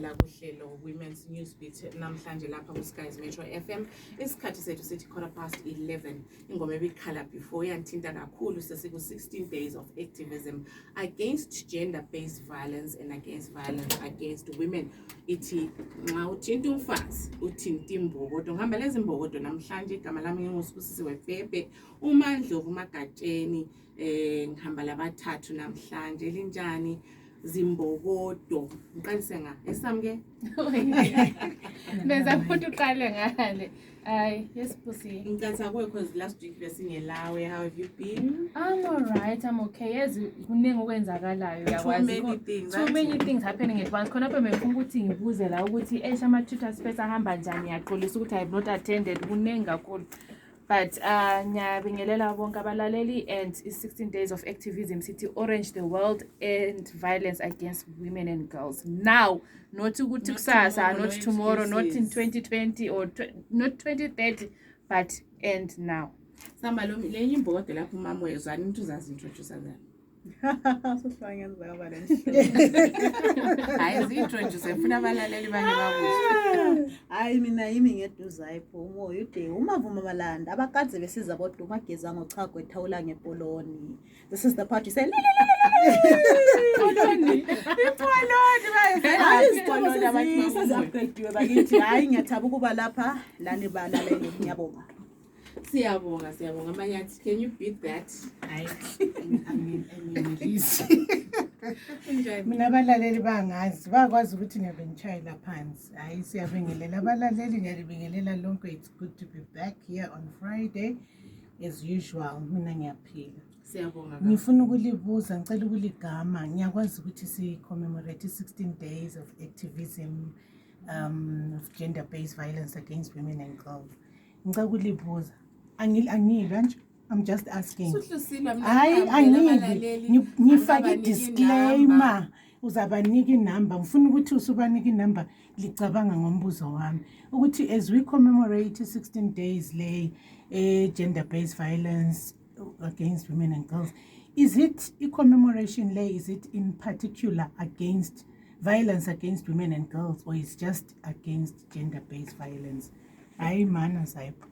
La kuhlelo Women's Newsbeat namhlanje lapha ku Skies Metro FM isikhathi sethu sithi 11:15 ingoma ebikhala before yanthinta kakhulu sesiku 16 days of activism against gender-based violence and against violence against women. Ithi nxa uthinta umfazi uthinta imbokodo ngihamba lezi imbokodo namhlanje igama lami ngingusibusisiwe Bhebhe uMandlovu Magatsheni ngihamba labathathu namhlanje linjani Zimbokodo ngiqalise nga esamke Benza ukuthi uqale ngale yes pussy inkansa because last week besingelawe. How have you been? I'm all right, I'm okay. Yes, kuningi okwenzakalayo yakwazi too many things happening at once. Khona phela ngifuna ukuthi ngibuze la ukuthi ama tutor space ahamba njani yaqolisa ukuthi I have not attended kuningi kakhulu. But ngiyabingelela bonke abalaleli and 16 days of activism city orange the world and violence against women and girls now, not ukuthi kusasa, not tomorrow, not in 2020 or not 2030, but and now. Samba lo le imbokodo lapho mama wezwana into uzazintroduce ngani? Sohlangenza kabale. Hayi zintroduce ufuna abalaleli bani babuze. Hayi mina yimi ngeduza ipho umoya ude umavuma balanda abakadze besiza bodwa mageza ngochago ethawula ngepoloni. This is the part you say Poloni. Ipoloni bayizipoloni abantu bazaphethiwe bakithi hayi ngiyathaba ukuba lapha lani balaleli ngiyabonga. Siyabonga Manyathi, can you beat that? I mean mina abalaleli bangazi bakwazi ukuthi ngiyabenchayela phansi. Hayi siyabingelela abalaleli ngiyabingelela lonke. It's good to be back here on Friday as usual. Mina ngiyaphila. Siyabonga. Ngifuna ukulibuza ngicela ukuligama ngiyakwazi ukuthi si commemorate 16 days of activism of gender based violence against women and girls. Ngicela ukulibuza angilwa nje. I'm just asking. Hayi angibi ngifake disclaimer uzabanika inamba ngifuna ukuthi usubanika inamba licabanga ngombuzo wami ukuthi as we commemorate 16 days lay gender based violence against women and girls, is it a commemoration lay, is it in particular against violence against women and girls, or is just against gender based violence? Hayi mana sayipo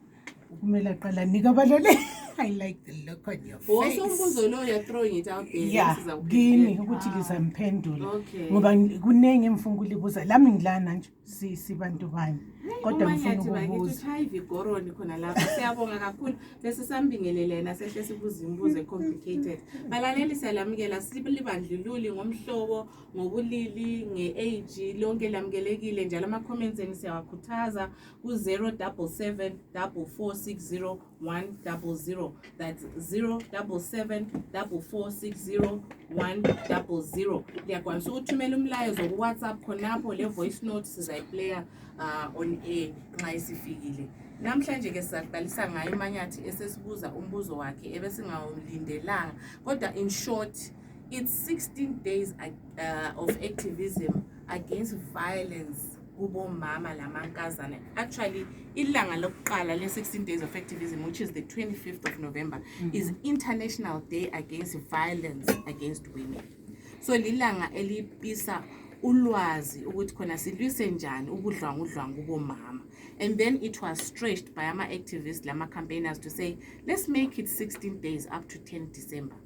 kumela qala nika balale. I like the look on your face. Umbuzo lo you're throwing it out there. Yeah, gini ukuthi lizamphendula ngoba kunenge ngifuna ukulibuza lami ngilana nje sibantu bani kodwa ngifuna ukubuza hayi vigoroni khona lapha. Siyabonga kakhulu bese sambingelelena sehle sibuza imibuzo complicated. Balaleli siyalamukela silibandlululi ngomhlobo ngobulili ngeage lonke lamukelekile njalo ama comments eni siyawakhuthaza ku 077 4460 100. That's 077 4460 100. Liyakwanisa ukuthumela umlayezo ku WhatsApp khonapho le voice note sizayiplaya on air nxa isifikile. Namhlanje ke sizaqalisa ngayo Manyathi esesibuza umbuzo wakhe ebesingawulindelanga kodwa in short it's 16 days of activism against violence kubo mama lamankazana. Actually ilanga lokuqala le 16 days of activism, which is the 25th of November, is International Day Against Violence Against Women. So lilanga elipisa ulwazi ukuthi khona silwise njani ubudlwangudlwangu kubo mama. And then it was stretched by ama activists lama campaigners to say let's make it 16 days up to 10 December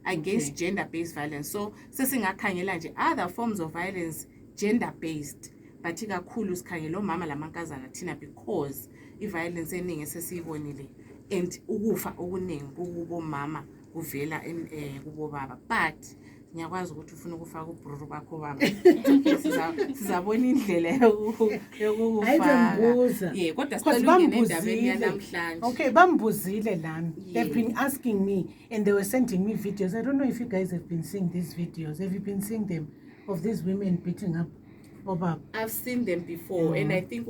against gender-based violence. So sesingakhangela nje other forms of violence gender-based, but ikakhulu sikhangela omama lamankazana thina because i-violence eningi esesiyibonile and ukufa okuningi kubo mama kuvela kubo baba. But ngiyakwazi ukuthi ufuna ukufaka ubruru bakho baba sizabona indlela yokufa. Yeah, kodwa sicela ngendabeni yanamhlanje. Okay, bambuzile lami. They've been asking me and they were sending me videos. I don't know if you guys have been seeing these videos. Have you been seeing them of these women beating up? I've seen them before, and I think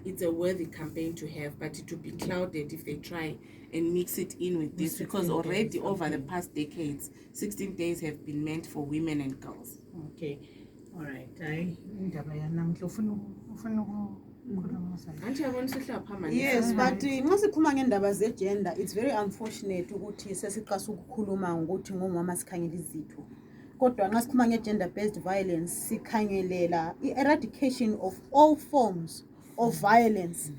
it's a worthy campaign to have, but it will be clouded if they try and mix it in with this, because already over the past decades 16 days have been meant for women and girls. Okay, all right. Indaba yanamhla ufuna Yes, but masikhuluma ngendaba ze-gender, it's very unfortunate ukuthi sesiqasa ukukhuluma ukuthi ngomama sikhangela izitho kodwa nxa sikhuluma nge-gender-based violence sikhangelela i-eradication of all forms of violence.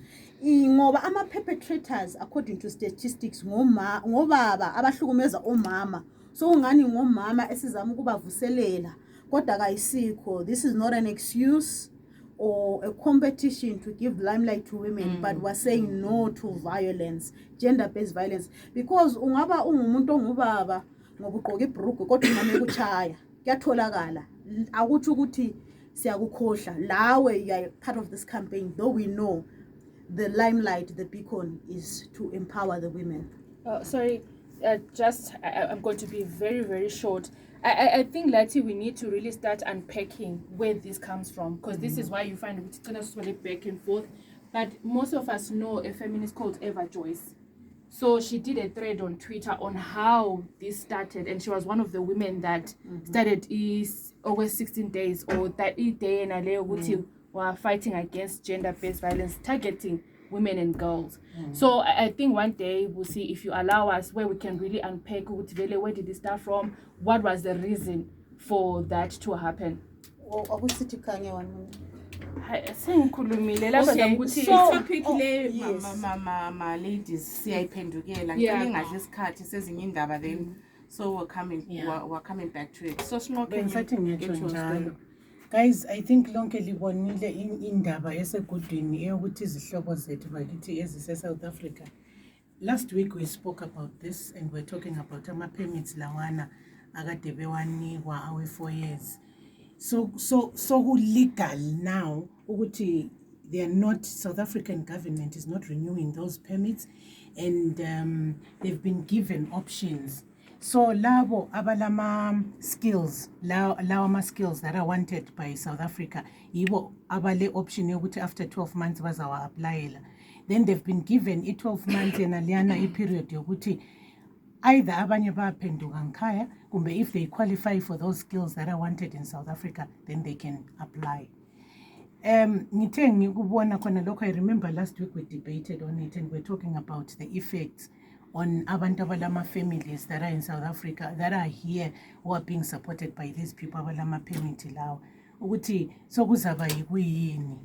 Ngoba ama-perpetrators according to statistics ngobaba abahlukumeza omama, so ungani ngomama esizama ukubavuselela kodwa kayisikho. This is not an excuse or a competition to give limelight to women, but we're saying no to violence, gender-based violence, because ungaba ungumuntu ongubaba ngoba ugqoka ibhrugu kodwa ungame kuchaya kuyatholakala. Akutsho ukuthi siyakukhohla lawe, you are part of this campaign, though we know the limelight, the beacon is to empower the women. Sorry, I'm going to be very, very short. I think, Lati, we need to really start unpacking where this comes from, because this is why you find it's going to back and forth. But most of us know a feminist called Eva Joyce. So she did a thread on Twitter on how this started, and she was one of the women that started August 16 days, or that day and were fighting against gender-based violence, targeting women and girls. So I think one day we'll see, if you allow us, where we can really unpack where did it start from, what was the reason for that to happen. Topic ma ladies siyayiphendukela ngicela ingadli isikhathi sezinye indaba then, so we're coming back to it. So guys, I think lonke libonile indaba esegudwini eyokuthi izihlobo zethu bakithi ezise-South Africa. Last week we spoke about this and we're talking about ama-permits lawana akade bewanikwa awe 4 years. So legal now ukuthi they are not, South African government is not renewing those permits, and they've been given options. So labo abalama skills, lawa skills that are wanted by South Africa, yibo abale option yokuthi after 12 months bazawa applyela. Then they've been given 12 months enaliyana period yokuthi either abanye baphenduka nkhaya kumbe if they qualify for those skills that are wanted in South Africa, then they can apply. Ngithe ngikubona khona lokho, I remember last week we debated on it and we're talking about the effects on abantu abalama families that are in South Africa, that are here, who are being supported by these people abalama permit lawo, ukuthi sokuzaba yikuyini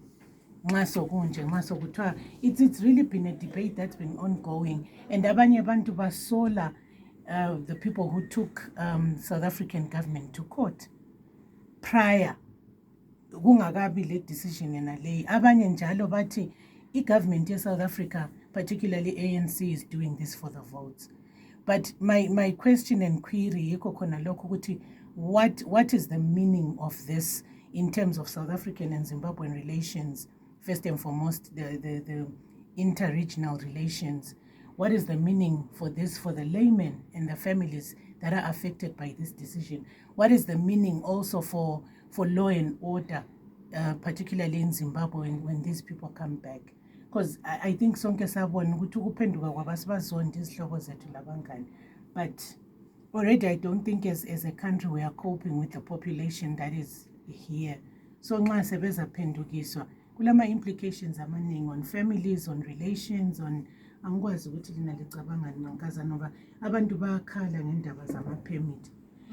nxa sokunje nxa sokuthiwa. It's really been a debate that's been ongoing, and abanye abantu basola the people who took South African government to court prior kungakabi le decision enaleyi. Abanye njalo bathi i-government ye South Africa, particularly ANC, is doing this for the votes. But my question and query yikho khona lokho ukuthi what is the meaning of this in terms of South African and Zimbabwean relations? First and foremost, the inter-regional relations. What is the meaning for this for the laymen and the families that are affected by this decision? What is the meaning also for law and order, particularly in Zimbabwe when these people come back? Because I think sonke sabona ukuthi ukuphenduka kwabasibazonda izihlobo zethu labangani. But already I don't think as a country we are coping with the population that is here. So nxa sebezaphendukiswa kulama implications amaningi on families, on relations, on angikwazi ukuthi lina licabanga nonkaza ngoba abantu bayakhala ngendaba zama-permit.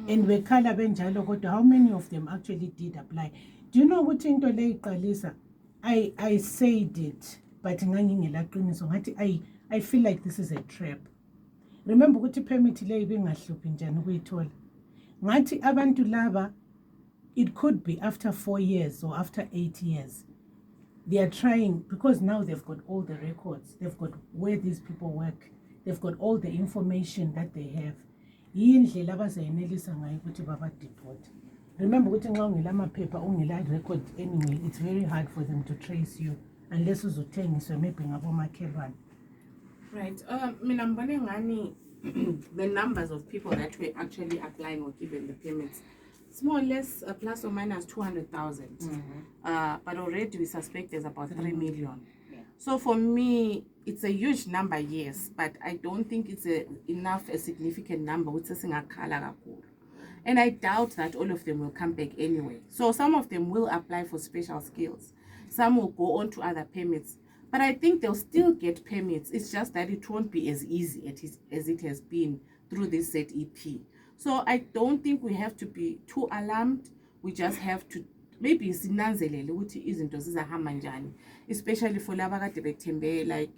And bekhala benjalo kodwa how many of them actually did apply? Do you know ukuthi into le iqalisa? I said it, but ngangingelaqiniso ngathi I feel like this is a trap. Remember ukuthi permit le ibingahluphi njani ukuyithola. Ngathi abantu laba, it could be after 4 years or after 8 years. They are trying, because now they've got all the records, they've got where these people work, they've got all the information that they have. Yindlela abazayenelisa ngayo ukuthi baba deport. Remember ukuthi nxa ungela amaphepha ungela record anyway, it's very hard for them to trace you unless uzothengiswe maybe ngabomakhelwane. Right. Mina ngibone ngani the numbers of people that were actually applying or given the permits, it's more or less plus or minus 200,000. But already we suspect there's about 3 million. Yeah. So for me, it's a huge number, yes, but I don't think it's a significant number. And I doubt that all of them will come back anyway. So some of them will apply for special skills. Some will go on to other permits. But I think they'll still get permits. It's just that it won't be as easy as it has been through this ZEP. So I don't think we have to be too alarmed. We just have to maybe sinanzelele ukuthi izinto zizahamba njani, especially for laba kade bethembe like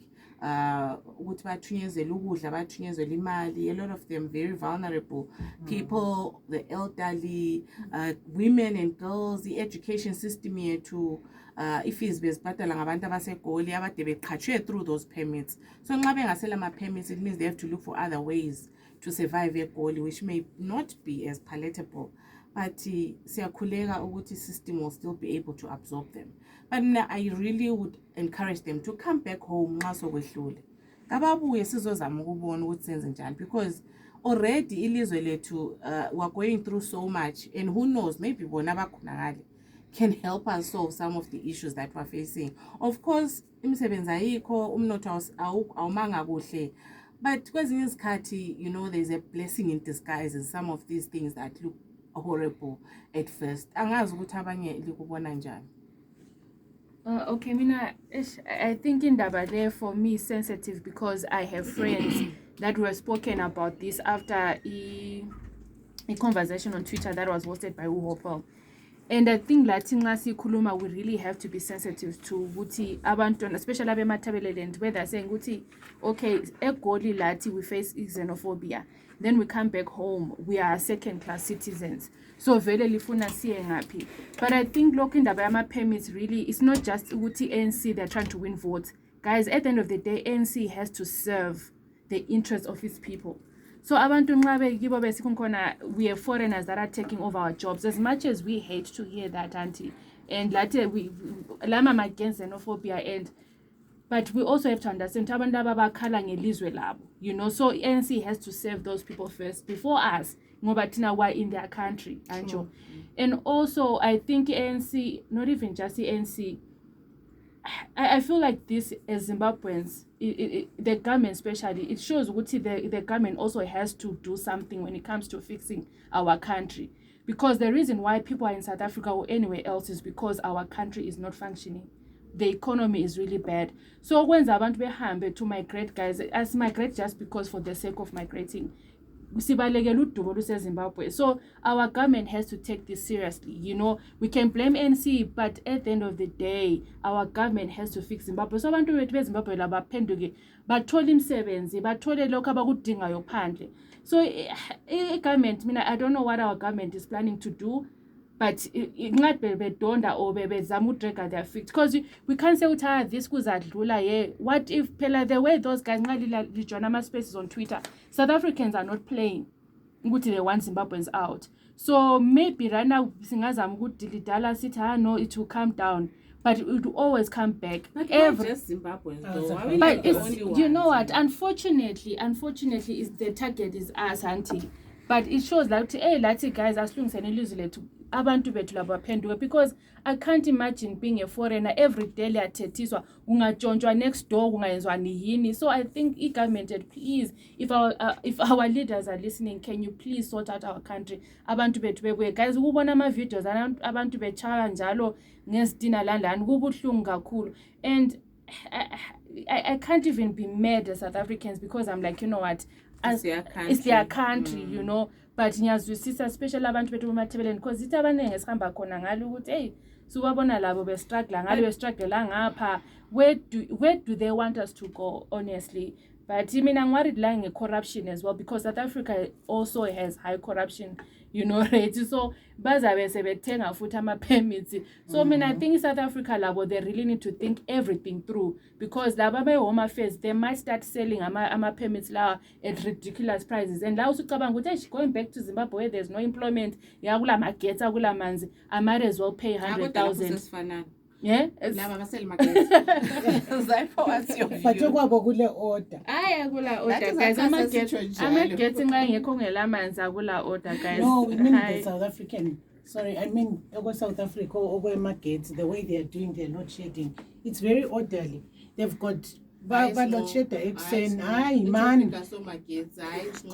ukuthi bathunyezele ukudla, bathunyezele imali. A lot of them very vulnerable people, the elderly, women and girls. The education system yethu ifees bezibhadala ngabantu abasegoli abade beqhatshwe through those permits. So nxa bengasela ama permits, it means they have to look for other ways to survive egoli, which may not be as palatable. But siyakhuleka ukuthi system will still be able to absorb them. But I really would encourage them to come back home nxa sokwehlule. Kababuye sizozama ukubona ukuthi senze njani, because already ilizwe lethu we're going through so much, and who knows, maybe bona bakhonakale can help us solve some of the issues that we're facing. Of course, imisebenzi ayikho, umnotho awumanga kuhle. But kwezinye izikhathi, you know, there's a blessing in disguise in some of these things that look horrible at first. Angazi ukuthi abanye likubona njani. Okay, Mina, I think indaba there for me is sensitive because I have friends that were spoken about this after a conversation on Twitter that was hosted by Uhopel. And I think Latin Kuluma, we really have to be sensitive to Guti Abanton, especially Abematabeleland, where they're saying Guti, okay, Egoli Lati, we face xenophobia. Then we come back home, we are second-class citizens. So very lifuna seeing happy. But I think looking the Bama permits really, it's not just Guti ANC, they're trying to win votes. Guys, at the end of the day, ANC has to serve the interests of its people. So abantu nxabe kibo besikhona, we have foreigners that are taking over our jobs. As much as we hate to hear that, auntie, and later we lama against xenophobia, and but we also have to understand abantu abakhala ngelizwe labo, you know. So ANC has to serve those people first before us, ngoba thina we're in their country, anjo. And also I think ANC, not even just the ANC, I feel like this as Zimbabweans, the government especially, it shows what the government also has to do something when it comes to fixing our country. Because the reason why people are in South Africa or anywhere else is because our country is not functioning. The economy is really bad. So when abantu behambe to migrate, guys, as migrate just because for the sake of migrating. So our government has to take this seriously. You know, we can blame NC, but at the end of the day, our government has to fix Zimbabwe. So abantu bethu beZimbabwe laba phenduke bathole imisebenzi, bathole lokho abakudingayo phandle. So government, I don't know what our government is planning to do, but ingathi bedonda or bezama udrega their feet, because we can't say ukuthi this kuzadlula. Yeah, what if phela the way those guys nxa lijoin ama spaces on Twitter, South Africans are not playing ukuthi they want Zimbabweans out. So maybe right now singazama ukuthi lidala sithi no, it will come down, but it will always come back. But not just Zimbabweans though. But it's, you know what, unfortunately is the target is us, auntie. But it shows like lathi guys asilungisene ilizwe lethu abantu bethu labo baphenduke, because I can't imagine being a foreigner every day liyathethiswa ungatshontshwa next door kungayenzwa yini. So I think government, please, if our leaders are listening, can you please sort out our country? Abantu bethu bebuye, guys, ukubona ama videos abantu betshaya njalo ngesidina landlani kubuhlungu kakhulu. And I can't even be mad at South Africans, because I'm like, you know what, it's their country, you know. But nyazwisisa especially abantu bethu bemathebeleni, because ithi abanenge esihamba khona ngalo ukuthi hey subabona labo be struggle ngalo la ngapha, where do they want us to go, honestly? But mina I'm worried lying corruption as well, because South Africa also has high corruption, you know, rates. So bazabe sebethenga futhi ama permits. So I think South Africa labo, they really need to think everything through, because laba be home affairs, they might start selling ama permits la at ridiculous prices. And la usucabanga ukuthi going back to Zimbabwe where there's no employment, ya kula magets akula manzi, I might as well pay 100,000. Yeah, laba baseli magets. Zayipho what's your view? Bajokwabo kule order. Akula order, guys. I'm getting ngekho ngelamanzi akula order, guys. No, I mean the South African. Sorry, I mean over South Africa, over markets, the way they are doing their load shedding, it's very orderly. They've got load shedder exen. Aye, man.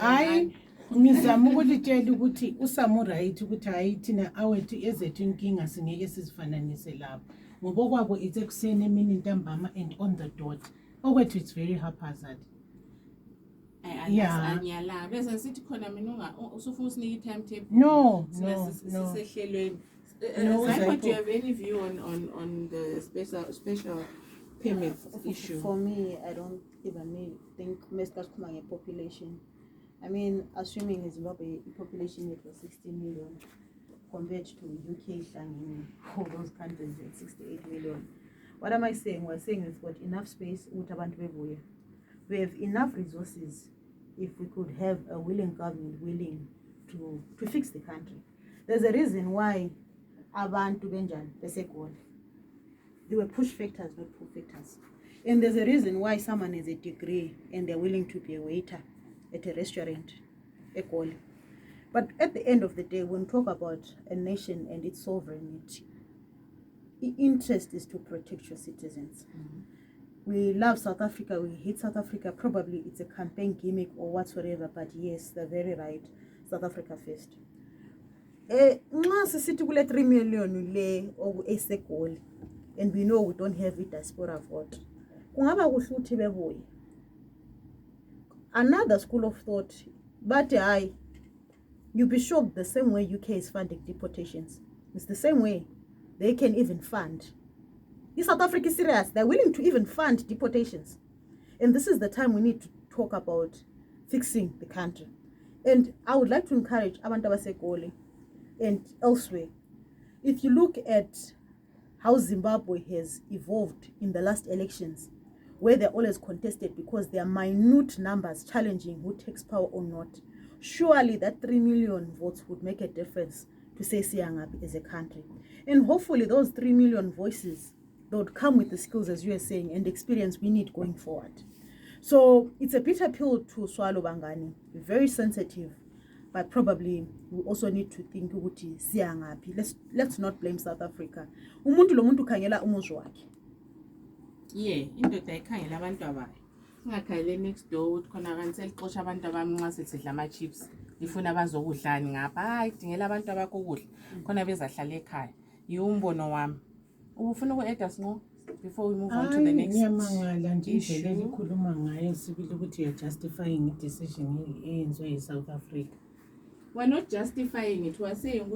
Aye. Ngizama ukulitshela ukuthi usamo right ukuthi hayi thina awethu ezethu inkinga singeke sizifananise lapho, ngoba kwabo it's ekuseni emini ntambama and on the dot. Okwethu it's very haphazard. Anyala bese sithi khona mina usufuna usinike timetable No. sisehlelweni. No, Zipho, do you have any view on the special permits issue? For me, I don't even think Meskas Kumanga population. I mean, assuming Zimbabwe population rate was 16 million compared to UK and all those countries at 68 million. What am I saying? We're saying we've got enough space. We have enough resources. If we could have a willing government willing to fix the country. There's a reason why abantu benjani beseGoli. They were push factors, not pull factors. And there's a reason why someone has a degree and they're willing to be a waiter at a restaurant, equally. But at the end of the day, when we talk about a nation and its sovereignty, the interest is to protect your citizens. We love South Africa, we hate South Africa. Probably it's a campaign gimmick or whatsoever, but yes, they're very right. South Africa first. City 3 million le or eseGoli, and we know we don't have a diaspora vote. Another school of thought, but you'll be shocked the same way UK is funding deportations. It's the same way they can even fund. Is South Africa serious? They're willing to even fund deportations. And this is the time we need to talk about fixing the country. And I would like to encourage abantu baseGoli and elsewhere. If you look at how Zimbabwe has evolved in the last elections, where they're always contested because there are minute numbers challenging who takes power or not, surely that 3 million votes would make a difference to say Siyangapi as a country. And hopefully those 3 million voices, they would come with the skills, as you are saying, and experience we need going forward. So it's a bitter pill to swallow, Bangani. Very sensitive, but probably we also need to think ukuthi Siyangapi. Let's not blame South Africa. Umuntu lo muntu khangela umuzi wakhe. Yeah, indoda ikhangela abantu abayo. Singakhayele next door uthi khona kansel xosha abantu abami nxa sisidla ama chips. Ifuna abazokudlani ngapha. Hayi idingela abantu abakho ukudla. Khona bezahlala ekhaya. Yumbono wami. Ufuna uku-add us ngo before we move on to the next issue. Ukukhuluma ngayo sibili ukuthi you're justifying the decision eyenziwe eSouth Africa. We're not justifying it. We're saying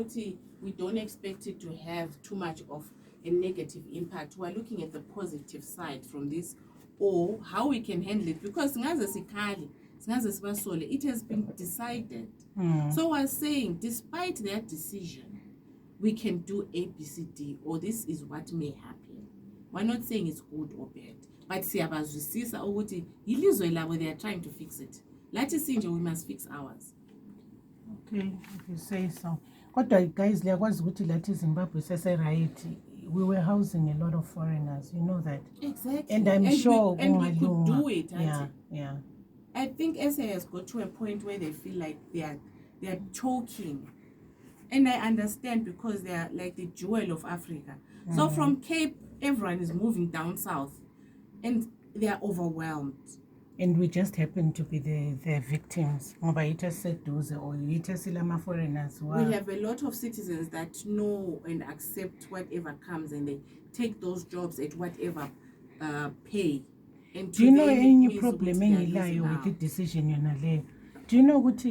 we don't expect it to have too much of a negative impact. We're looking at the positive side from this, or how we can handle it, because it has been decided. So we're saying, despite that decision, we can do A, B, C, D, or this is what may happen. We're not saying it's good or bad, but siyabazwisisa ukuthi yilizwe labo they are trying to fix it. Lathi sinje we must fix ours. Okay, if you say so. Kodwa guys, liyakwazi ukuthi lathi Zimbabwe sese-right. We were housing a lot of foreigners, you know that. Exactly. And I'm sure we could do it. Yeah. I think SA has got to a point where they feel like they are choking. And I understand, because they are like the jewel of Africa. So from Cape, everyone is moving down south, and they are overwhelmed. And we just happen to be the victims. Foreigners. We have a lot of citizens that know and accept whatever comes, and they take those jobs at whatever pay. And do you know any problem with the decision? Do you know what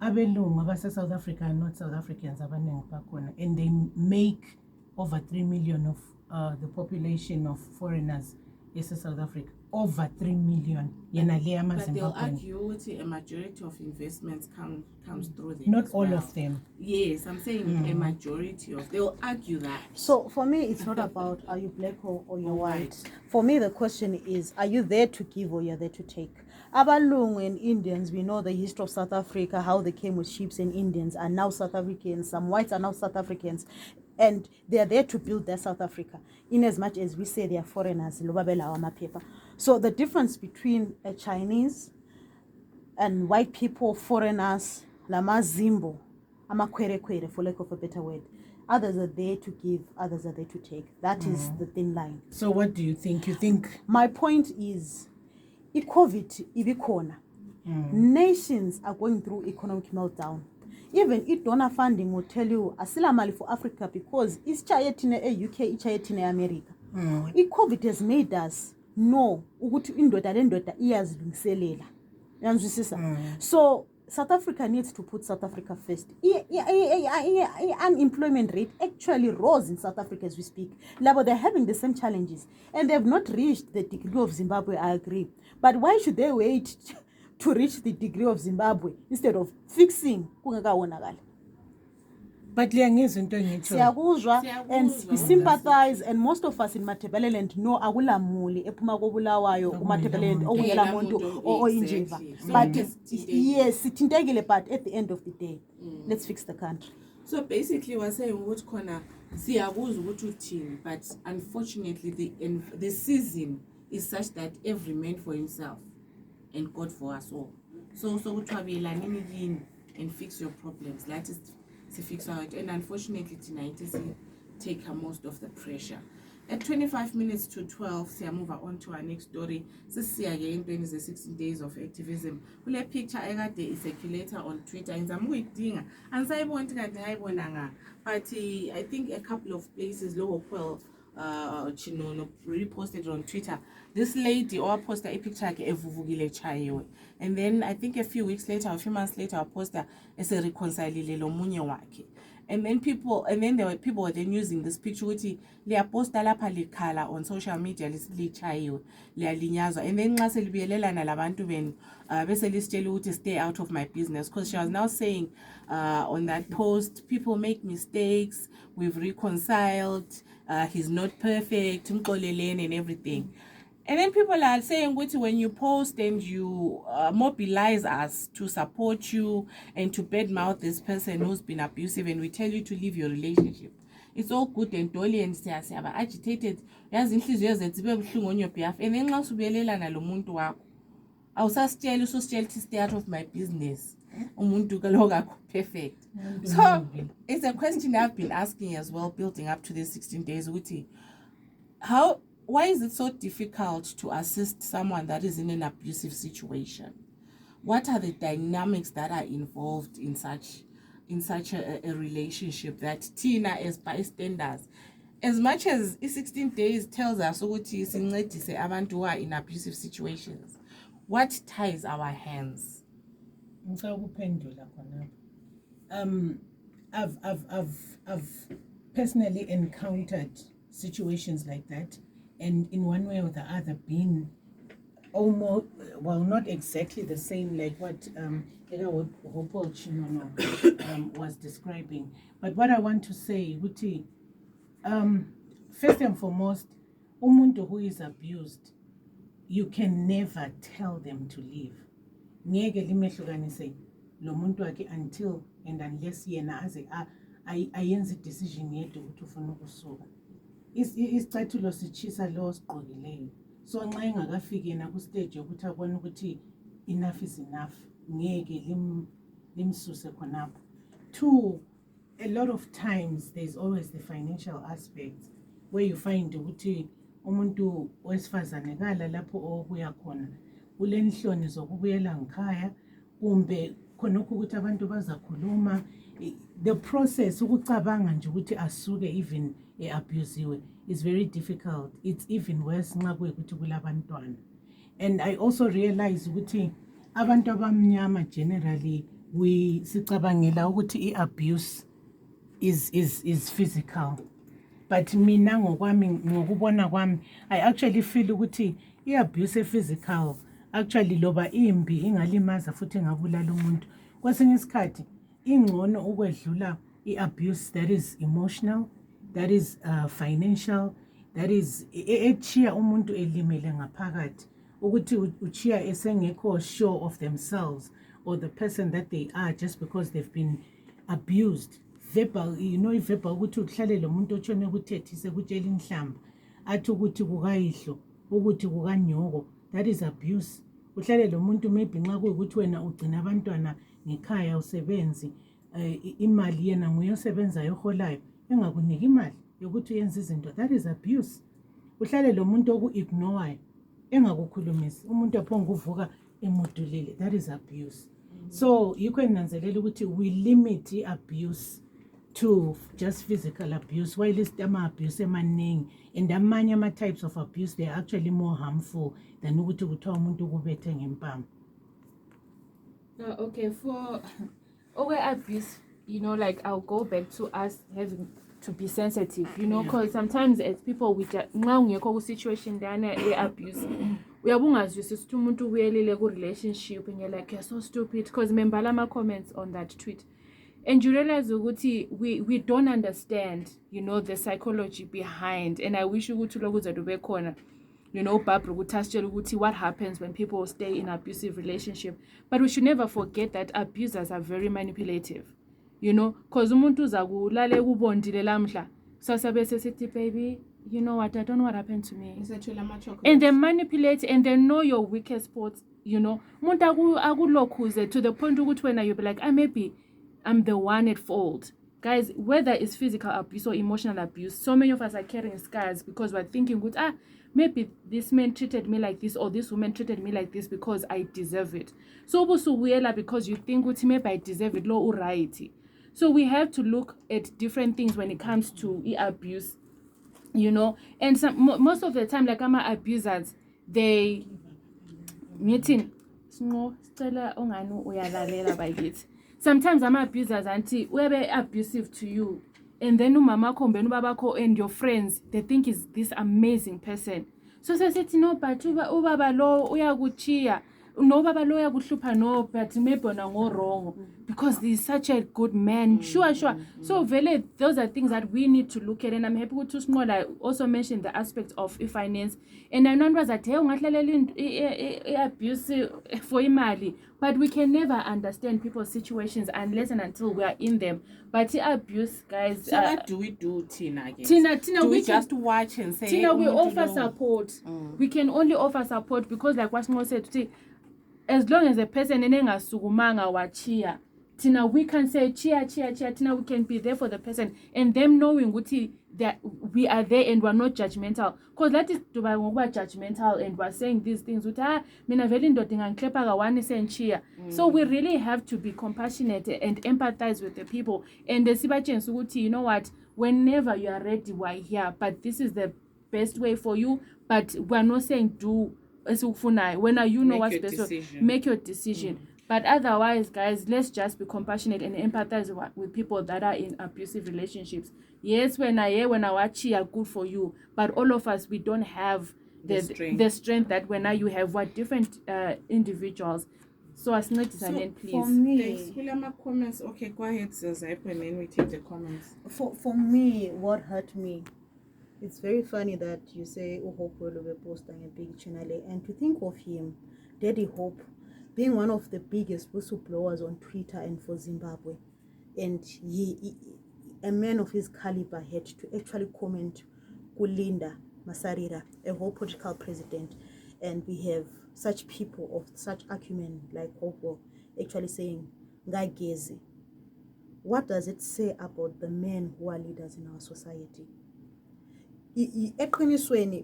abelungu abase South Africa are not South Africans abaningi bakhona, and they make over 3 million of the population of foreigners in South Africa. Over 3 million. But they'll argue a majority of investments comes through them. Not all of them. Yes, I'm saying a majority of. They'll argue that. So for me, it's not about are you black or you're white. For me, the question is, are you there to give or you're there to take? Abalung and Indians, we know the history of South Africa, how they came with ships, and Indians are now South Africans. Some whites are now South Africans. And they are there to build their South Africa, in as much as we say they are foreigners. So the difference between a Chinese and white people, foreigners, lama Zimbo, ama kwere, for lack of a better word. Others are there to give, others are there to take. That is the thin line. So what do you think? You think? My point is, COVID ibikona. Nations are going through economic meltdown. Even donor funding will tell you asila mali for Africa, because it's chayetine UK, it's chayetine America. COVID has made us know ukuthi indoda le ndoda iyazilungiselela. Uyangizwisisa? So South Africa needs to put South Africa first. Unemployment rate actually rose in South Africa as we speak. Labo, they're having the same challenges and they've not reached the degree of Zimbabwe, I agree. But why should they wait to reach the degree of Zimbabwe instead of fixing kungakawonakala? But Siyakuzwa and we sympathize, and most of us in Matabeleland know akula muli ephuma kobulawayo uMatabeleland okuyela muntu oyinjeva. But yes, sithintekile, but at the end of the day, let's fix the country. So basically we're saying ukuthi khona siyakuzwa ukuthi uthini, but unfortunately the season is such that every man for himself and God for us all. So kuthiwa yini and fix your problems. That is to fix out, and unfortunately tonight is take most of the pressure. At 25 minutes to 12, we move on to our next story. This year again, is the 16 days of activism. Kule picture I got circulator on Twitter and zamuyidinga and say but I think a couple of places local Chinono reposted on Twitter. This lady or poster a picture evuvugile chayo, and then I think a few weeks later, a few months later, a poster is a reconcilile lo munye wake. And then there were people then using this picture which le poster lapha likhala on social media lichayo liyalinyaza, and then nxa selibiyelelana labantu benu bese lisitshela ukuthi stay out of my business, because she was now saying on that post, people make mistakes, we've reconciled, he's not perfect, and everything. And then people are saying, when you post and you mobilize us to support you and to badmouth this person who's been abusive, and we tell you to leave your relationship, it's all good and dolly and siyaba agitated, yazi inhliziyo zethu zibe buhlungu on your behalf, and then nxa usubiyelelana lo muntu wakho awusasitshela usositshela to stay out of my business, umuntu kaloku akho perfect. So it's a question I've been asking as well, building up to the 16 days, why is it so difficult to assist someone that is in an abusive situation? What are the dynamics that are involved in such a relationship that Tina as bystanders, as much as 16 days tells us ukuthi sincedise abantu who are in abusive situations, what ties our hands? I've personally encountered situations like that, and in one way or the other been almost, well, not exactly the same like what was describing. But what I want to say, Guti, first and foremost, umuntu who is abused, you can never tell them to leave. Ngeke limehlukanise lo muntu wakhe until and unless yena aze ayenze decision yedwa ukuthi ufuna ukusuka. Isicathulo sichisa lo sigqokileyo. So nxa engakafiki yena ku stage yokuthi abone ukuthi enough is enough, ngeke limsuse khonapho. Two, a lot of times there's always the financial aspect where you find ukuthi umuntu wesifazane kala lapho okuya khona ulenhloni zokubuyela ngikhaya, kumbe khonokho ukuthi abantu bazakhuluma. The process ukucabanga nje ukuthi asuke even abusiwe is very difficult. It's even worse nxa kuyikuthi kulabantwana. And I also realize ukuthi abantu abamnyama generally we sicabangela ukuthi abuse is physical. But mina ngokubona kwami, I actually feel ukuthi abuse physical actually loba imbi ingalimaza futhi ngabulala umuntu. Kwesinye isikhathi ingcono ukwedlula abuse that is emotional, that is financial, that is echiya umuntu elimele ngaphakathi, ukuthi uchiya esengekho sure of themselves or the person that they are just because they've been abused. Verbal, verbal ukuthi uhlale lo muntu otshone ukuthethise kutshela inhlamba athi ukuthi kukayihlo ukuthi kukanyoko, that is abuse. Uhlale lo muntu maybe nxa kuyikuthi wena ugcina abantwana ngekhaya usebenzi, imali yena nguye osebenzayo oholayo engakunika imali yokuthi uyenze izinto, that is abuse. Uhlale lo muntu oku-ignore engakukhulumisi, umuntu aphonga uvuka emudulile, that is abuse. So yikho enanzelela ukuthi we limit abuse to just physical abuse, while it's abuse emaningi, and amanye types of abuse, they're actually more harmful than ukuthi kuthiwa umuntu ukubethe ngempama. Okay, for abuse, like I'll go back to us having to be sensitive, because sometimes as people we just situation abuse. Uyabungazwisisa ukuthi umuntu uyelile ku relationship and you're like, you're so stupid, because remember my comments on that tweet. And you realize ukuthi we don't understand, the psychology behind. And I wish ukuthi lokhu kube khona, Barbara ukuthi ukuthi what happens when people stay in abusive relationship. But we should never forget that abusers are very manipulative, because umuntu uza kulale kubondile lamhla so sabe sithi, baby, you know what, I don't know what happened to me. And they manipulate and they know your weakest spots, Umuntu akulokhuze to the point ukuthi when you be like, maybe I'm the one at fault. Guys, whether it's physical abuse or emotional abuse, so many of us are carrying scars because we're thinking, maybe this man treated me like this or this woman treated me like this because I deserve it. So because you think maybe I deserve it, low right. So we have to look at different things when it comes to abuse, and most of the time, like abusers, they meeting sometimes abusers auntie webe abusive to you, and then umama kombe ubabako and your friends, they think is this amazing person. So say no, but ubaba lo uyakuchiya, no baba lo uyakuhlupha, no, but maybe na go wrong because he's such a good man. Sure. So really, those are things that we need to look at, and I'm happy to small. I also mentioned the aspect of finance, and I know that abuse for imali, but we can never understand people's situations unless and until we are in them. But abuse, guys. So what do we do, Tina? Tina, do we just watch and say? Tina, we offer support. We can only offer support because, like what Mo said, as long as a person enengasugumanga wachia, Tina, we can say chia. Tina, we can be there for the person and them knowing that we are there and we're not judgmental. Because that is to be judgmental and we're saying these things. So we really have to be compassionate and empathize with the people. And the Sibachen, you know what? Whenever you are ready, we're here. But this is the best way for you. But we're not saying do. When you know what's best, make your decision. But otherwise, guys, let's just be compassionate and empathize with people that are in abusive relationships. Yes, when I watch are good for you, but all of us, we don't have the strength that when you have different individuals. So as not silent, please. For me, thanks. Comments. Okay, go ahead, Zaipo, and then we take the comments. For me, what hurt me, it's very funny that you say Hope will be posting a big channel, and to think of him, Daddy Hope, being one of the biggest whistleblowers on Twitter and for Zimbabwe, and he a man of his caliber had to actually comment Kulinda Masarira, a whole political president, and we have such people of such acumen like Hopo actually saying Ngagezi. What does it say about the men who are leaders in our society?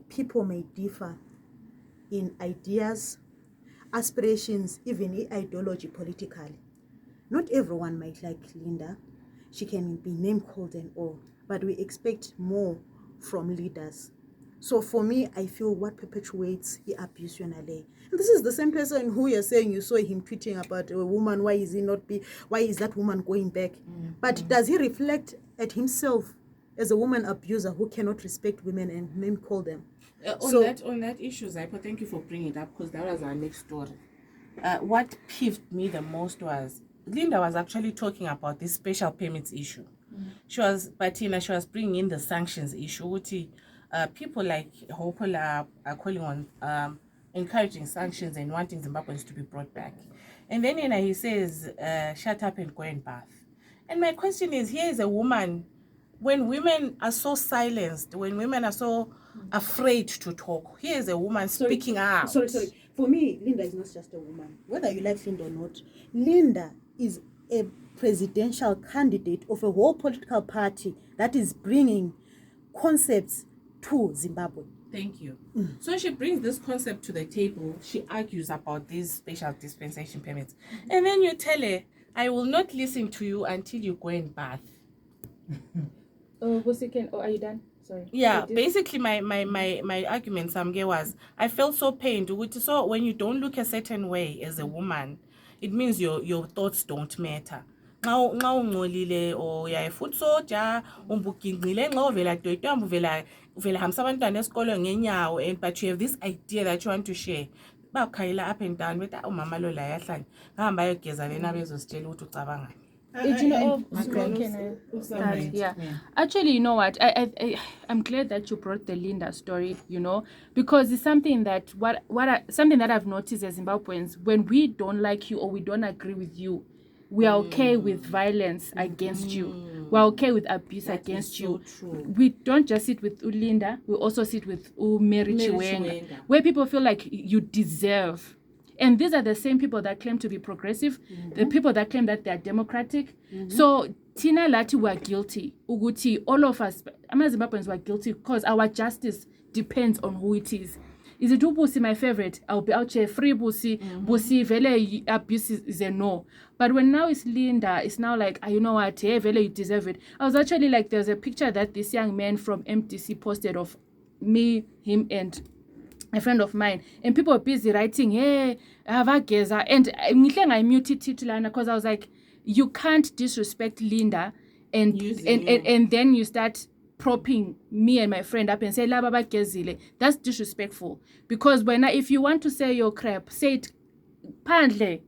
People may differ in ideas, aspirations, even ideology politically. Not everyone might like Linda. She can be name called and all, but we expect more from leaders. So for me, I feel what perpetuates the abuse. And this is the same person who you're saying you saw him tweeting about a woman. Why is that woman going back? But does he reflect at himself as a woman abuser who cannot respect women and name call them? On that issue, Zaipo, thank you for bringing it up because that was our next story. What peeved me the most was Linda was actually talking about this special payments issue. She was bringing in the sanctions issue. People like Hopola are calling on encouraging sanctions and wanting Zimbabweans to be brought back. And then he says, shut up and go and bath. And my question is, here is a woman, when women are so silenced, when women are so afraid to talk, here is a woman speaking out. Sorry. For me, Linda is not just a woman. Whether you like Linda or not, Linda is a presidential candidate of a whole political party that is bringing concepts to Zimbabwe. Thank you. So she brings this concept to the table. She argues about these special dispensation permits. And then you tell her, I will not listen to you until you go and bath. Are you done? Sorry. Yeah, basically my argument Samge was I felt so pained. So when you don't look a certain way as a woman, it means your thoughts don't matter. Nxa ungcolile or uya foot soldier umbugingile nxa uvela dwetwamba uvela hamsa abantwana esikolo ngenyawo, and but you have this idea that you want to share. Bakhayela up and down bethi umama lo la yahlanya ngahamba ayogeza lena bezositshela ukuthi ucabangani. Yeah. Actually, you know what? I'm glad that you brought the Linda story, because it's something that something that I've noticed as Zimbabweans, when we don't like you or we don't agree with you, we are okay with violence against you. We're okay with abuse against you. True. We don't just sit with Linda, we also sit with Mary Chiwenga, where people feel like you deserve. And these are the same people that claim to be progressive, the people that claim that they are democratic. So Tina Lati were guilty. Uguti, all of us, Zimbabweans were guilty because our justice depends on who it is. Is it Busi my favorite? I'll be out here free Busi. Busi vele abuse is a no. But when now it's Linda, it's now like, you know what, hey, vele you deserve it. I was actually like, there's a picture that this young man from MTC posted of me, him, and a friend of mine, and people are busy writing, hey, Havageza, and I muted it because I was like, you can't disrespect Linda and then you start propping me and my friend up and say la baba gezile. That's disrespectful, because if you want to say your crap, say it pandle.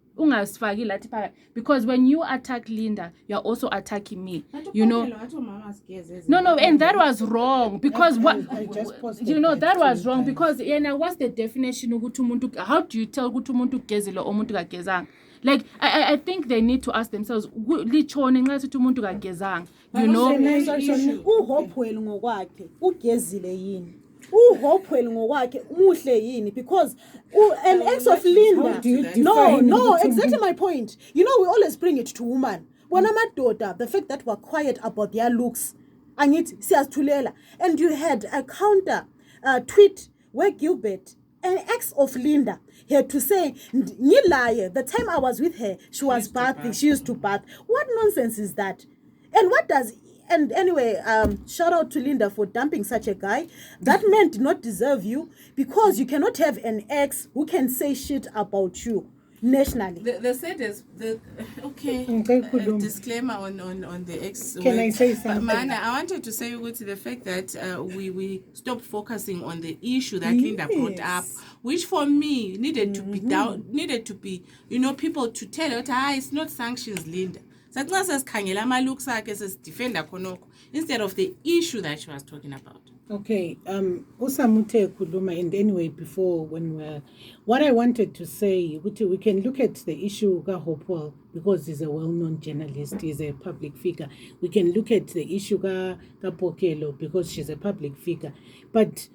Because when you attack Linda, you're also attacking me. No, and that was wrong, because that was wrong, because what's the definition of how do you tell gutumuntu gezile or muntu kagezang? Like I think they need to ask themselves, lichone nxa sithi umuntu kagezang, uhopwele ngokwakhe ugezile yini, uhopwele ngokwakhe muhle yini, because an ex of Linda, no, exactly my point. We always bring it to women. When I'm a daughter, the fact that we're quiet about their looks, and you had a counter tweet where Gilbert, an ex of Linda, had to say, the time I was with her, she was bathing, she used to bath. What nonsense is that? And anyway, shout out to Linda for dumping such a guy. That man did not deserve you, because you cannot have an ex who can say shit about you nationally. The saddest, disclaimer on the ex. Can I say something? Mana, I wanted to say the fact that we stopped focusing on the issue that Linda brought up, which for me needed to be down, needed to be, people to tell her, it's not sanctions, Linda. Instead of the issue that she was talking about. Okay, usamute kuluma, and anyway, before what I wanted to say, we can look at the issue of Hopewell, because he's a well-known journalist, he's a public figure. We can look at the issue of Pokelo, because she's a public figure. But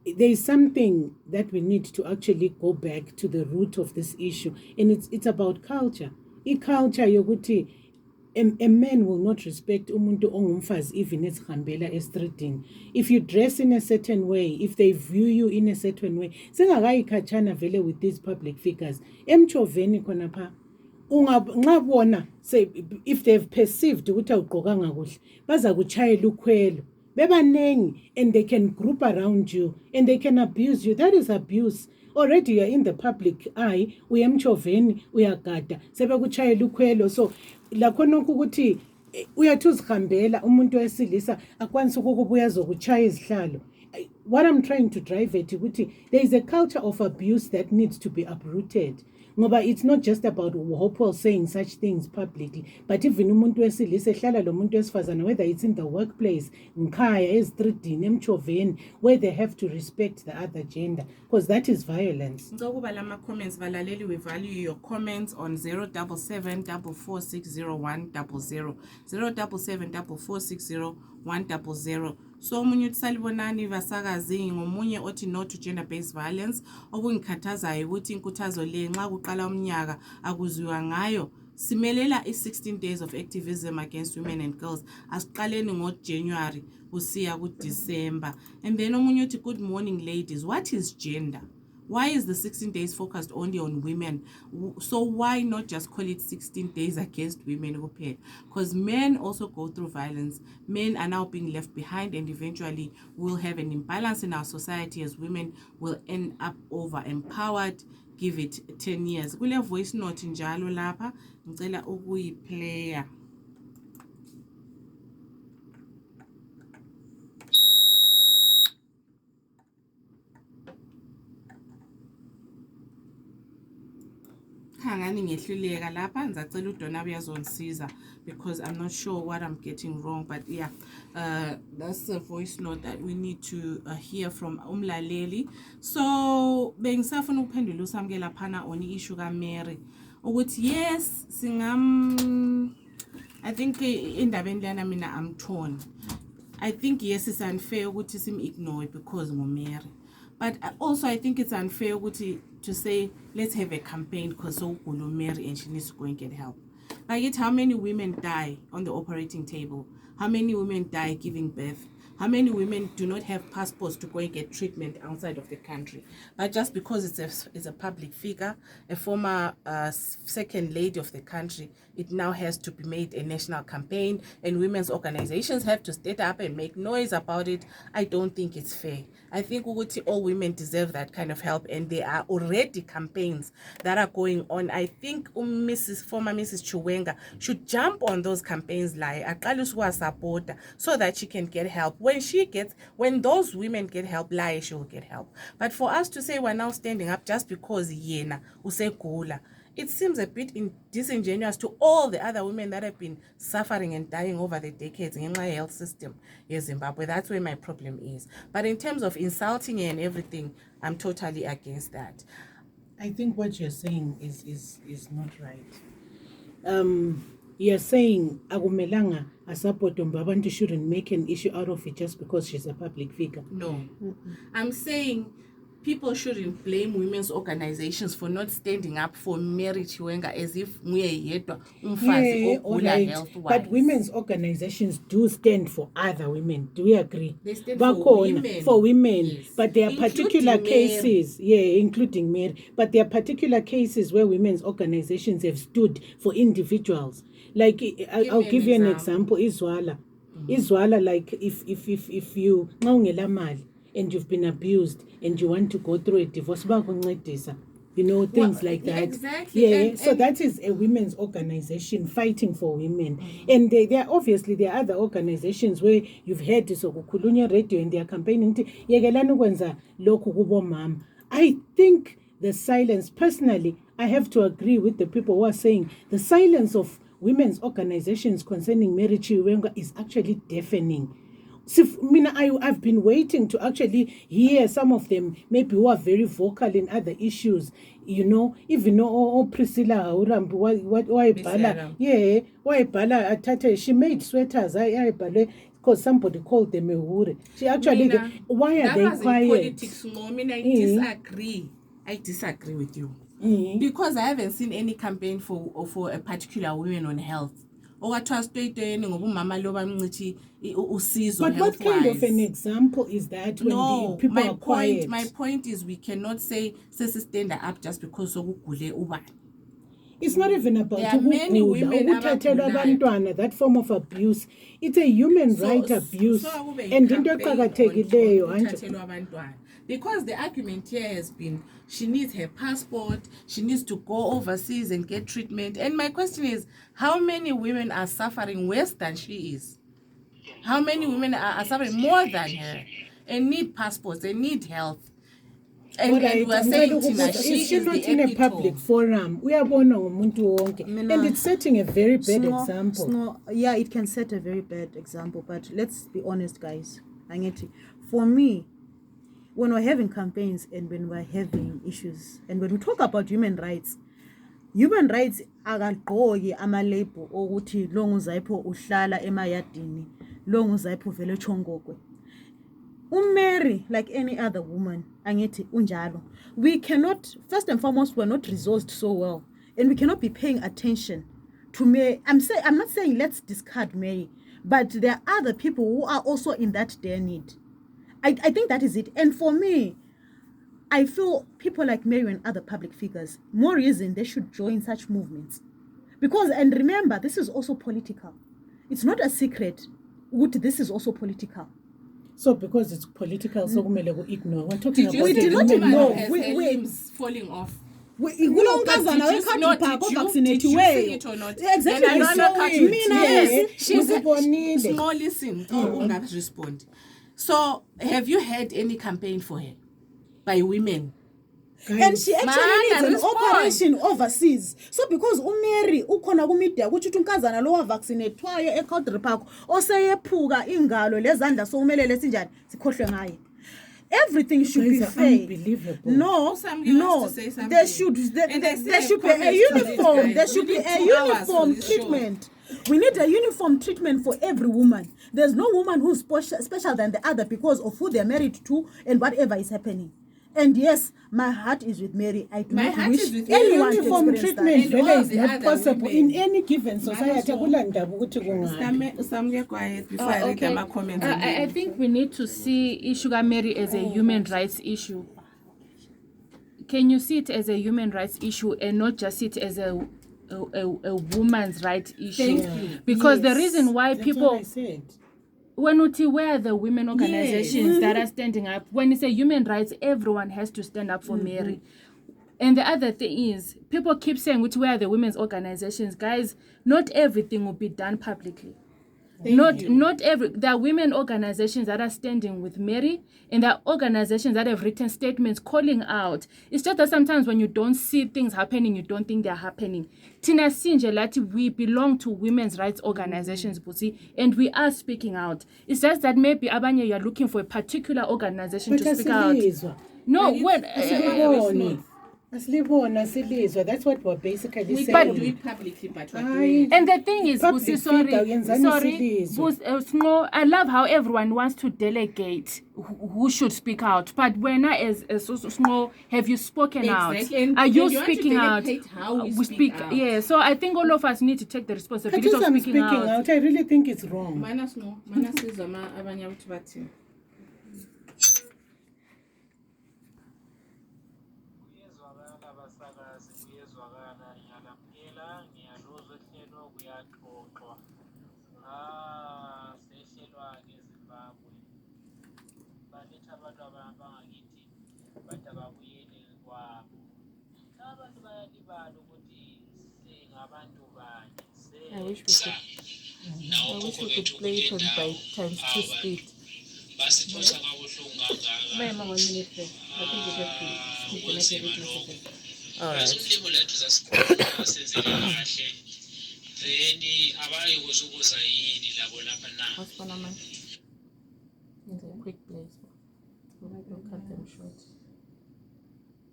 there is something that we need to actually go back to the root of this issue, and it's about culture. Culture yokuthi a man will not respect umuntu ongumfazi even esihambela estreetini. If you dress in a certain way, if they view you in a certain way, singakayikhatshana vele with these public figures. Emchoveni khona pha ungabona say if they've perceived ukuthi awugqokanga kuhle baza kuchayela ukhwelo bebanengi, and they can group around you and they can abuse you. That is abuse. Already you're in the public eye, uyemchoveni uyagada sebekuchayela ukhwelo. So lakhona ukuthi uyathi uzihambela umuntu wesilisa akwanisa ukubuya zokuchaya izihlalo. What I'm trying to drive at ukuthi there is a culture of abuse that needs to be uprooted. Ngoba it's not just about Hopewell saying such things publicly, but even umuntu wesilisa ehlala lo muntu wesifazana, whether it's in the workplace, nkhaya, ezitridini, emchoveni, where they have to respect the other gender, because that is violence. Comments, Valaleli, we value your comments on 077 4460100 077 4460100. So omunye usalibonani vasakazi ngomunye othi no to gender based violence, okungikhathazayo ukuthi inkuthazo le nxa kuqala umnyaka akuziwa ngayo. Simelela i-16 days of activism against women and girls. Asiqaleni ngoJanuary kusiya kuDecember. And then omunye uthi good morning ladies. What is gender? Why is the 16 days focused only on women? So why not just call it 16 days against women who paid? Because men also go through violence. Men are now being left behind, and eventually we'll have an imbalance in our society as women will end up over-empowered. Give it 10 years. Kule voice note njalo lapha ngicela ukuyiplaya. Hangani ngehluleka lapha ngizacela uDona uyazongisiza because I'm not sure what I'm getting wrong, but yeah, that's a voice note that we need to hear from umlaleli. So bengisafuna ukuphendula usamkela phana on issue kaMary ukuthi yes I think indabeni lana mina I'm torn. I think yes, it's unfair ukuthi sim-ignore because nguMary. But also I think it's unfair to say let's have a campaign because so Mary and she needs to go and get help. Like it's how many women die on the operating table? How many women die giving birth? How many women do not have passports to go and get treatment outside of the country? But just because it's a public figure, a former second lady of the country, it now has to be made a national campaign and women's organizations have to stand up and make noise about it. I don't think it's fair. I think all women deserve that kind of help, and there are already campaigns that are going on. I think former Mrs. Chiwenga should jump on those campaigns so that she can get help. When those women get help, she will get help. But for us to say we're now standing up just because yena usekula, it seems a bit disingenuous to all the other women that have been suffering and dying over the decades in my health system in Zimbabwe. That's where my problem is. But in terms of insulting and everything, I'm totally against that. I think what you're saying is not right. You're saying akumelanga support Mbabantu shouldn't make an issue out of it just because she's a public figure. No. I'm saying people shouldn't blame women's organizations for not standing up for Mary Chiwenga as if but women's organizations do stand for other women. Do we agree? They stand for women. For women. Yes. But there are particular cases, including Mary, but there are particular cases where women's organizations have stood for individuals. Like I'll give you an example. Izwala, like if you and you've been abused and you want to go through a divorce, things like that. Exactly. So that is a women's organization fighting for women. And there are other organizations where you've heard Kulunya Radio and they are campaigning. I think the silence, personally, I have to agree with the people who are saying the silence of women's organizations concerning Mary Chiwenga is actually deafening. I've been waiting to actually hear some of them, maybe who are very vocal in other issues, even Priscilla she made sweaters, because somebody called them a hure. She actually, why are they quiet? Politics, I disagree with you. Because I haven't seen any campaign for a particular woman on health. But what kind of an example is that when people are quiet? My point is we cannot say stand up just because it's not even about there are many women that form of abuse. It's a human right abuse. And because the argument here has been she needs her passport, she needs to go overseas and get treatment. And my question is, how many women are suffering worse than she is? How many women are suffering more than her and need passports, they need health? And we are saying she is not the in a public forum. We are born and it's setting a very bad example. Yeah, it can set a very bad example, but let's be honest, guys. For me, when we're having campaigns and when we're having issues and when we talk about human rights akagqoki amalabel okuthi lo nguzayipho uhlala emayadini, lo nguzayipho vele chongokwe. Mary, like any other woman, unjalo. We cannot, first and foremost, we're not resourced so well, and we cannot be paying attention to Mary. I'm not saying let's discard Mary, but there are other people who are also in that dire need. I think that is it. And for me, I feel people like Mary and other public figures, more reason they should join such movements. Because, and remember, this is also political. It's not a secret. This is also political. So because it's political, so we ignore. We're talking Did about you see did the not woman ignore. who has her limbs falling off? Did you see it or not? Exactly. Then I know Yes. she's Yes. small listen. Respond. So have you had any campaign for her by women? And she actually needs an respond. operation overseas. So because uMary ukhona kumedia ukuthi unkazana lo wavaccinatwayo eCountry Park oseyephuka ingalo lezandla sokumelele sinjani sikhohlwe ngaye. Everything should be fair. Unbelievable. No, there should be a uniform. There should be a uniform treatment. We need a uniform treatment for every woman. There's no woman who's special than the other because of who they're married to and whatever is happening. And yes, my heart is with Mary. I do not wish anyone to uniform experience treatment that. whether is not possible in any given society. Quiet before I read my comments. I think we need to see Sugar Mary as a human rights issue. Can you see it as a human rights issue and not just see it as a woman's rights issue? Thank you. Because the reason why That's people... what I said. When where are the women organizations that are standing up? When it's a human rights, everyone has to stand up for Mary. And the other thing is, people keep saying where are the women's organizations. Guys, not everything will be done publicly. There are women organizations that are standing with Mary, and there are organizations that have written statements calling out. It's just that sometimes when you don't see things happening, you don't think they're happening. Tina Sinje Lati, we belong to women's rights organizations, Busi, and we are speaking out. It's just that maybe Abanya, you're looking for a particular organization to speak out. No, what? That's what we're basically saying. We do it publicly, but we're doing it. And the thing is, Public Busi, figure, I love how everyone wants to delegate who should speak out. But when as have you spoken out? Exactly. Are you And want to speaking out? delegate how we speak out. Yeah, so I think all of us need to take the responsibility Because of I'm speaking out. I really think it's wrong. Manas is abanye ukuthi bathini. Sehlelwa eZimbabwe baletha abantu abangakithi bathi ababuyele kwabo. Abantu bayalibala ukuthi singabantu bani. I wish we could play it on by times 2 speed. Basiphosa kabuhlungu kangaka. 1 minute there. I think we have to skip the next video. All right. Umlimo lethu zasikhona senzele kahle. Then abayi kuzukuza yini labo lapha na. What's going on, man? It's a quick place. We'll cut them short.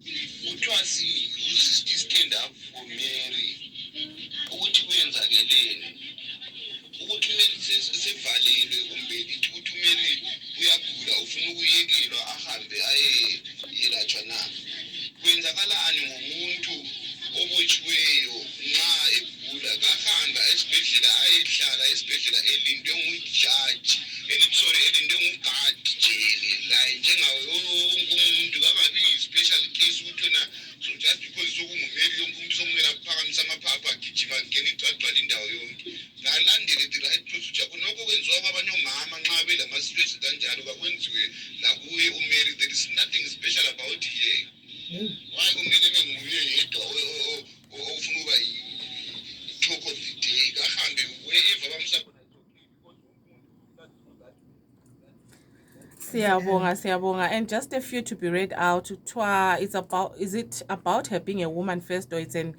Kuthiwa stand up for Mary ukuthi kuyenzakeleni ukuthi Mary sevalelwe kumbeli ukuthi Mary uyagula ufuna ukuyekelwa ahambe aye yelatshwa na kwenzakalani ngomuntu obotshiweyo nxa egula kahamba esibhedlela ayehlala esibhedlela elindwe ngujaji elindwe ngugadi jele la njengawo wonke umuntu kababi special case ukuthi wena so just because sokungumeli yonke umuntu sokumele aphakamisa amaphapha agijima ngene igcwagcwala indawo yonke ngalandele the right procedure kunoko kwenziwa kwabanye omama nxa belamasituation kanjalo kakwenziwe lakuye uMary. There is nothing special about here. Why kumele benguye yedwa ofuna ukuba talk of the day kahambe wherever bamsa Siyabonga. And just a few to be read out. Is it about her being a woman first, or it's an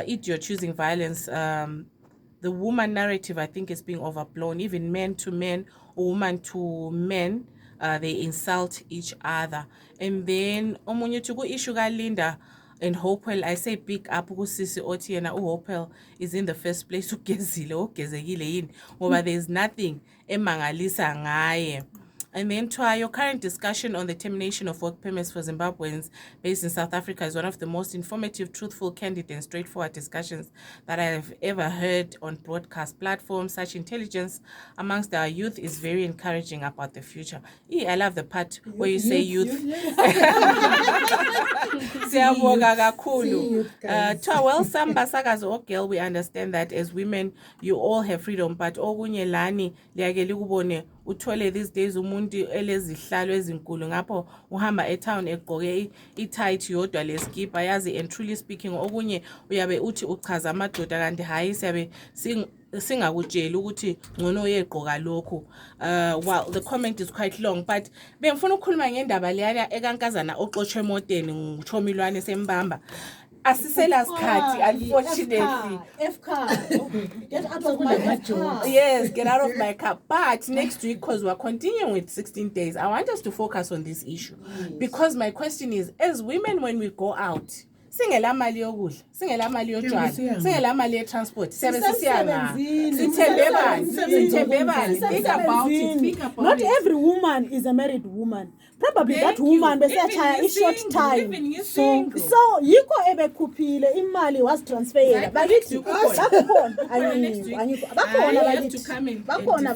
idiot choosing violence? The woman narrative, I think, is being overblown. Even men to men, or woman to men, they insult each other. And then omunye to go issue Linda and Hopewell, I say pick up kusisi othi yena uHopewell is in the first place ugezile yin ngoba there is nothing emangalisa ngaye. And then your current discussion on the termination of work permits for Zimbabweans based in South Africa is one of the most informative, truthful, candid, and straightforward discussions that I have ever heard on broadcast platforms. Such intelligence amongst our youth is very encouraging about the future. I love the part where you say youth. Siyabonga kakhulu. Well, some basakazi or girl, we understand that as women, you all have freedom, but okunye lani liyake likubone uthole these days umuntu elezihlalo ezinkulu ngapho uhamba etown egqoke i-tight yodwa leskipa yazi, and truly speaking okunye uyabe uthi uchaza amadoda kanti hayi siyabe singakutsheli ukuthi ngcono uyegqoka lokho. Well, the comment is quite long, but bengifuna ukukhuluma ngendaba leyana ekankazana oxoshwe emoteni nguThomilwane Sembamba. Asisela skhathi, unfortunately. Get out of my car. Yes, get out of my car. But next week, because we're continuing with 16 days, I want us to focus on this issue. Because my question is, as women, when we go out, singela mali yokudla, singela mali yotshwala, singela mali ye-transport, siyabesiyana. Sithembebani. Think about it. Not every woman is a married woman. Probably that woman besiyatshaya short time. So yikho ebekhuphile imali was transferred. Bakithi bakhona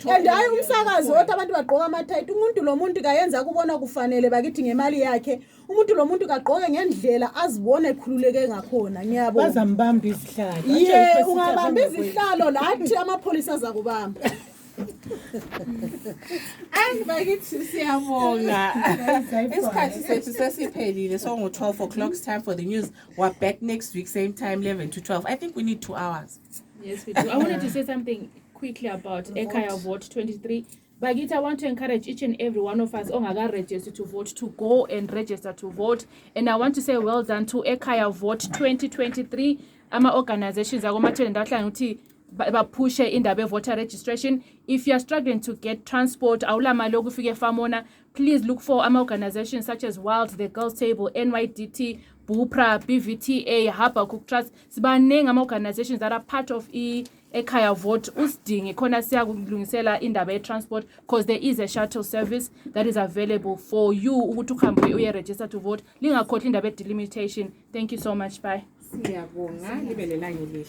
and hayi umsakazi othi abantu bagqoka amathayithi, umuntu lo muntu kayenza kubona kufanele bakithi ngemali yakhe, umuntu lo muntu kagqoke ngendlela azibone ekhululeke ngakhona. Ngiyabona bazambamba izihlalo. Yeah, ungabamba izihlalo lathi amapholisa azakubamba. Angibakithi siyabonga. Isikhathi sethu sesiphelile, so ngo-12 o'clock it's time for the news. We're back next week, same time, 11 to 12. I think we need 2 hours. Yes, we do. I wanted to say something quickly about Ekhaya Vote 23. Bagit, I want to encourage each and every one of us register to vote to go and register to vote. And I want to say well done to Ekhaya Vote 2023. Ama organizations push in the voter registration. If you are struggling to get transport, please look for organizations such as WILD, the Girls Table, NYDT, BUPRA, BVTA, Habakuk Trust. Sibaneng organizations that are part of Ekhaya Vote usidinge khona siyakulungisela indaba ye-transport, because there is a shuttle service that is available for you ukuthi uhambe uye register to vote. Lingakhohlwa indaba ye-delimitation. Thank you so much. Bye. Siyabonga, libe lelanga elihle.